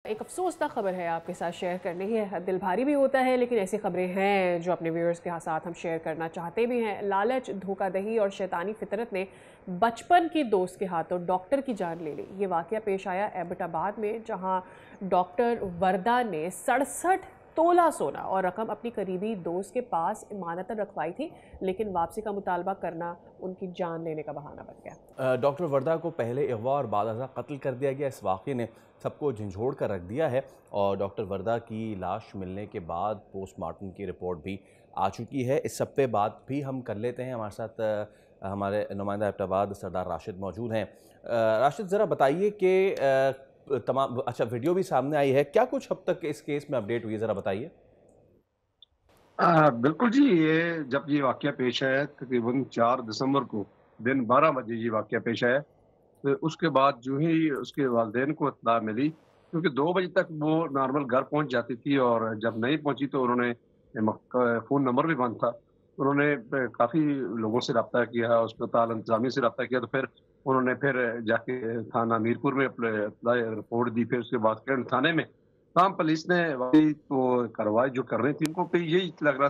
एक अफसोसनाक खबर है आपके साथ शेयर करनी है। दिल भारी भी होता है, लेकिन ऐसी खबरें हैं जो अपने व्यूअर्स के साथ हम शेयर करना चाहते भी हैं। लालच, धोखाधड़ी और शैतानी फितरत ने बचपन की दोस्त के हाथों डॉक्टर की जान ले ली। ये वाकया पेश आया एबटाबाद में, जहां डॉक्टर वर्दा ने 67 तोला सोना और रकम अपनी करीबी दोस्त के पास इमानतन रखवाई थी, लेकिन वापसी का मुतालबा करना उनकी जान लेने का बहाना बन गया। डॉक्टर वर्दा को पहले अगवा और बाद अज़ा कत्ल कर दिया गया। इस वाक़े ने सबको झंझोड़ कर रख दिया है और डॉक्टर वर्दा की लाश मिलने के बाद पोस्टमार्टम की रिपोर्ट भी आ चुकी है। इस सब पे बात भी हम कर लेते हैं। हमारे साथ हमारे नुमाइंदा एबटाबाद सरदार राशिद मौजूद हैं। राशिद, ज़रा बताइए कि अच्छा वीडियो भी सामने आई है, क्या कुछ अब तक इस केस में अपडेट हुई है, ज़रा बताइए। बिल्कुल जी, ये जब ये वाक़या पेश आया तकरीबन 4 दिसंबर को दिन 12 बजे ये वाक़या पेश आया, तो उसके बाद जो ही उसके वालिदैन को इत्तला मिली, क्योंकि 2 बजे तक वो नॉर्मल घर पहुंच जाती थी और जब नहीं पहुंची तो उन्होंने फ़ोन नंबर भी बंद था। उन्होंने काफ़ी लोगों से रब्ता किया, अस्पताल इंतज़ामिया से रब्ता किया, तो फिर उन्होंने जाके थाना मीरपुर में रिपोर्ट दी। फिर उसके बाद करंट थाने में पुलिस ने वही तो कार्रवाई जो कर रही थी, उनको पे यही लग रहा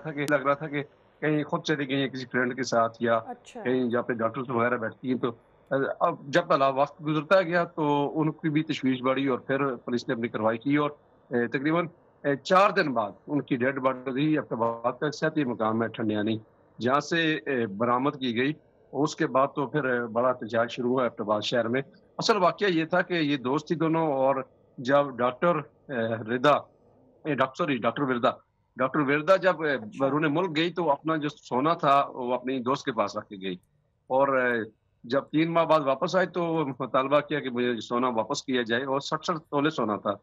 था कि कहीं खुद चली गई हैं किसी फ्रेंड के साथ या अच्छा। कहीं जहाँ पे डॉक्टर्स वगैरह बैठती हैं। तो अब जब वक्त गुजरता गया तो उनकी भी तशवीश बढ़ी और फिर पुलिस ने अपनी कार्रवाई की और तकरीबन 4 दिन बाद उनकी डेड बॉडी एबटाबाद का सेहती मकाम है ठंडियानी, जहाँ से बरामद की गई। उसके बाद तो फिर बड़ा एहतजाज शुरू हुआ एबटाबाद शहर में। असल वाकया ये था कि ये दोस्त थी दोनों, और जब डॉक्टर विरदा जब अच्छा। बैरून मुल्क गई तो अपना जो सोना था वो अपनी दोस्त के पास रख के गई, और जब 3 माह बाद वापस आई तो मुतालबा किया कि मुझे सोना वापस किया जाए, और 67 तोले सोना था।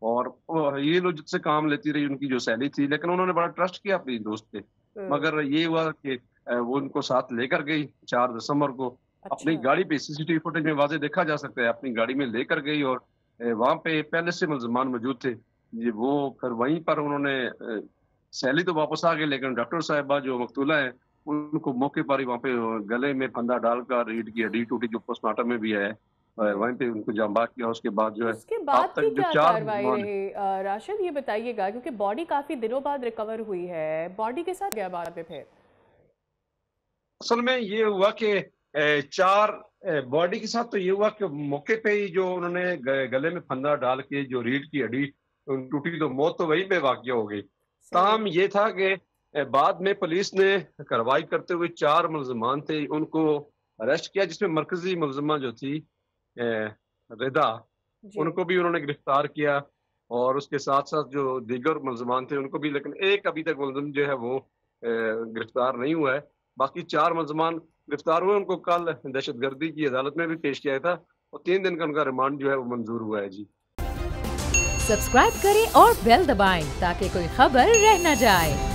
और ये लोग जिससे काम लेती रही, उनकी जो सहेली थी, लेकिन उन्होंने बड़ा ट्रस्ट किया अपनी दोस्त पे। मगर ये हुआ कि वो उनको साथ लेकर गई 4 दिसंबर को अपनी अच्छा। गाड़ी पे। सीसीटीवी फुटेज में वाज़ेह देखा जा सकता है, अपनी गाड़ी में लेकर गई और वहाँ पे पहले से मुल्ज़मान मौजूद थे। ये वो फिर वहीं पर उन्होंने सैली तो वापस आ गए, लेकिन डॉक्टर साहिबा जो मकतूला है उनको मौके पर ही वहाँ पे गले में फंदा डालकर रीढ़ की हड्डी टूटी, जो पोस्टमार्टम में भी है, वहीं पे उनको जांबाज किया। उसके बाद जो है उसके अब बाद की तक जो क्या 4 कार्रवाई रही? राशिद, ये बताइएगा, क्योंकि बॉडी काफी दिनों बाद रिकवर हुई है, बॉडी के साथ गया बाद में फिर? असल में ये हुआ कि 4 बॉडी के साथ तो ये हुआ कि मौके पे ही जो उन्होंने गले में फंदा डाल के जो रीढ़ की हड्डी टूटी, तो मौत तो वहीं पे वाक़या हो गई। सही। ताहम ये था कि बाद में पुलिस ने कार्रवाई करते हुए 4 मुल्ज़मान थे उनको अरेस्ट किया, जिसमें मरकजी मुल्ज़मा जो थी रिदा, जी। उनको भी उन्होंने गिरफ्तार किया, और उसके साथ साथ जो दीगर मुल्ज़मान थे उनको भी, लेकिन एक अभी तक मुल्ज़म जो है वो गिरफ्तार नहीं हुआ है। बाकी 4 मुल्ज़मान गिरफ्तार हुए, उनको कल दहशतगर्दी की अदालत में भी पेश किया था और 3 दिन का उनका रिमांड जो है वो मंजूर हुआ है। जी, सब्सक्राइब करें और बेल दबाएं ताकि कोई खबर रह न जाए।